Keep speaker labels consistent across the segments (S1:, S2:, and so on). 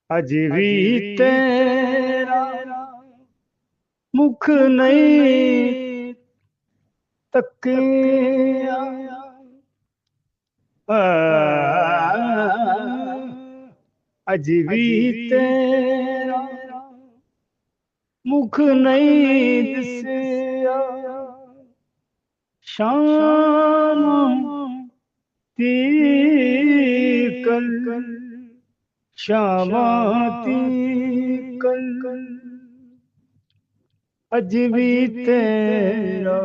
S1: अज भी तेरा मुख नहीं तकिया, अज भी तेरा मुख नहीं दिसिया, शाम ती कल शामाती कल, अज भी तेरा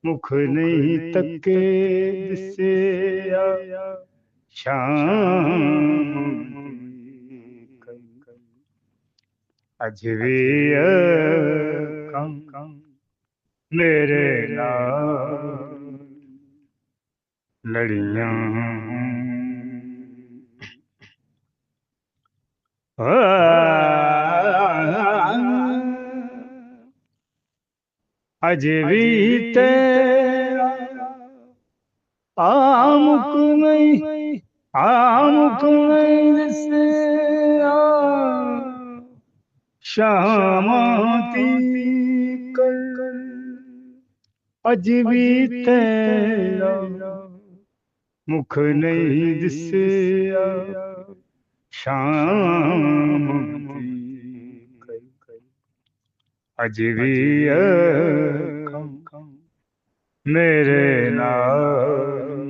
S1: मुख नहीं तके दिसिया, शाम दी कल, अज भी अखां मेरे नाल लड़ियां, अज भी तेरा आमुख नहीं, आमुख नहीं दिसिया, शामाती कल, अज भी तेरा मुख नहीं दिसिया, शाम दी कल, अज भी अखां मेरे नाल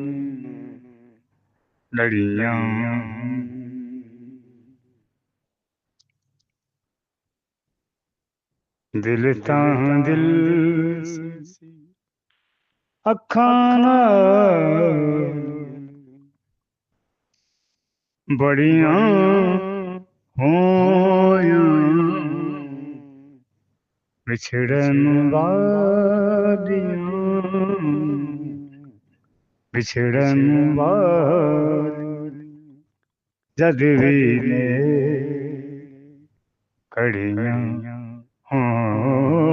S1: लड़ियां। दिल तां दिल सी अखां नाल बड़ियां होयां, विछड़न वालियां, विछड़न वाली जद भी ने कड़ियां होयां।